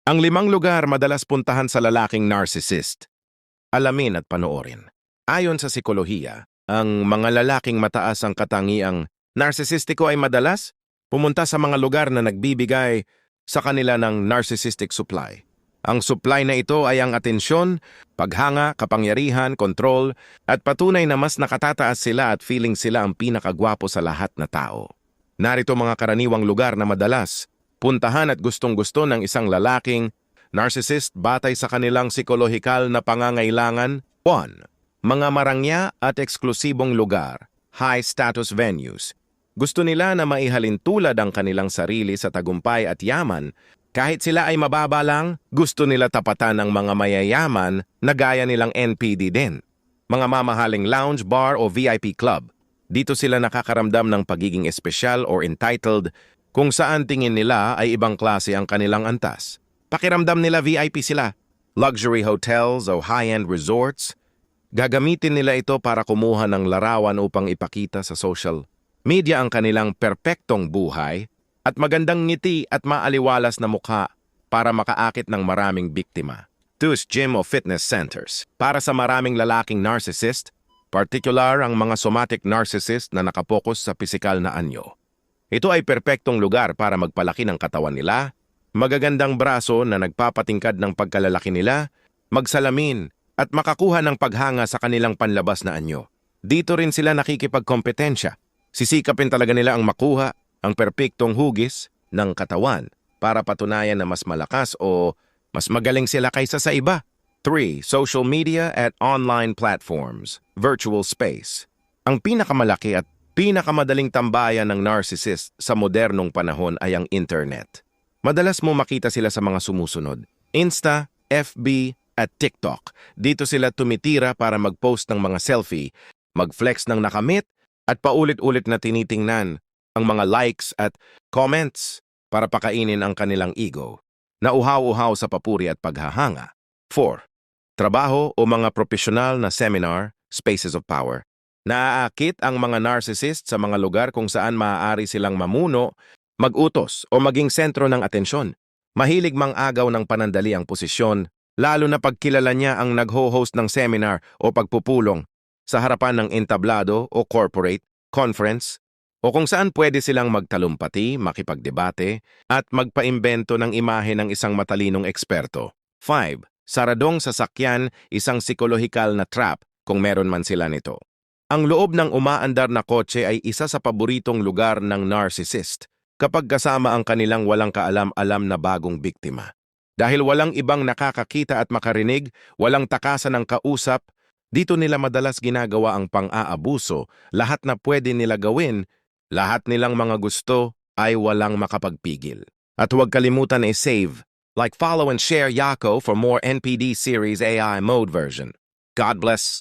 Ang 5 lugar madalas puntahan sa lalaking narcissist. Alamin at panoorin. Ayon sa psikolohiya, ang mga lalaking mataas ang katangiang narsisistiko ay madalas pumunta sa mga lugar na nagbibigay sa kanila ng narcissistic supply. Ang supply na ito ay ang atensyon, paghanga, kapangyarihan, kontrol, at patunay na mas nakatataas sila at feeling sila ang pinakagwapo sa lahat na tao. Narito mga karaniwang lugar na madalas puntahan at gustong-gusto ng isang lalaking narcissist batay sa kanilang psikolohikal na pangangailangan. 1. Mga marangya at eksklusibong lugar, high-status venues. Gusto nila na maihalin tulad ang kanilang sarili sa tagumpay at yaman. Kahit sila ay mababa lang, gusto nila tapatan ng mga mayayaman na gaya nilang NPD din. Mga mamahaling lounge, bar o VIP club. Dito sila nakakaramdam ng pagiging espesyal or entitled kung saan tingin nila ay ibang klase ang kanilang antas. Pakiramdam nila VIP sila. Luxury hotels o high-end resorts. Gagamitin nila ito para kumuha ng larawan upang ipakita sa social media ang kanilang perpektong buhay at magandang ngiti at maaliwalas na mukha para makaakit ng maraming biktima. 2. Gym o fitness centers. Para sa maraming lalaking narcissist, particular ang mga somatic narcissist na nakapokus sa pisikal na anyo. Ito ay perpektong lugar para magpalaki ng katawan nila, magagandang braso na nagpapatingkad ng pagkalalaki nila, magsalamin, at makakuha ng paghanga sa kanilang panlabas na anyo. Dito rin sila nakikipagkompetensya. Sisikapin talaga nila ang makuha ang perpektong hugis ng katawan para patunayan na mas malakas o mas magaling sila kaysa sa iba. 3. Social media at online platforms, virtual space. Ang pinakamalaki at pinakamadaling tambayan ng narcissist sa modernong panahon ay ang internet. Madalas mo makita sila sa mga sumusunod: Insta, FB, at TikTok. Dito sila tumitira para mag-post ng mga selfie, mag-flex ng nakamit, at paulit-ulit na tinitingnan ang mga likes at comments para pakainin ang kanilang ego. Nauhaw-uhaw sa papuri at paghahanga. 4. Trabaho o mga profesional na seminar, spaces of power. Naaakit ang mga narcissist sa mga lugar kung saan maaari silang mamuno, mag-utos o maging sentro ng atensyon. Mahilig mang-agaw ng panandali ang posisyon, lalo na pagkilala niya ang nagho-host ng seminar o pagpupulong sa harapan ng entablado o corporate, conference, o kung saan pwede silang magtalumpati, makipagdebate, at magpaimbento ng imahe ng isang matalinong eksperto. 5. Saradong sasakyan, isang psikolohikal na trap kung meron man sila nito. Ang loob ng umaandar na kotse ay isa sa paboritong lugar ng narcissist kapag kasama ang kanilang walang kaalam-alam na bagong biktima. Dahil walang ibang nakakakita at makarinig, walang takasan ng kausap, dito nila madalas ginagawa ang pang-aabuso, lahat na pwede nila gawin, lahat nilang mga gusto ay walang makapagpigil. At huwag kalimutan i-save, like, follow and share Yako for more NPD series AI mode version. God bless.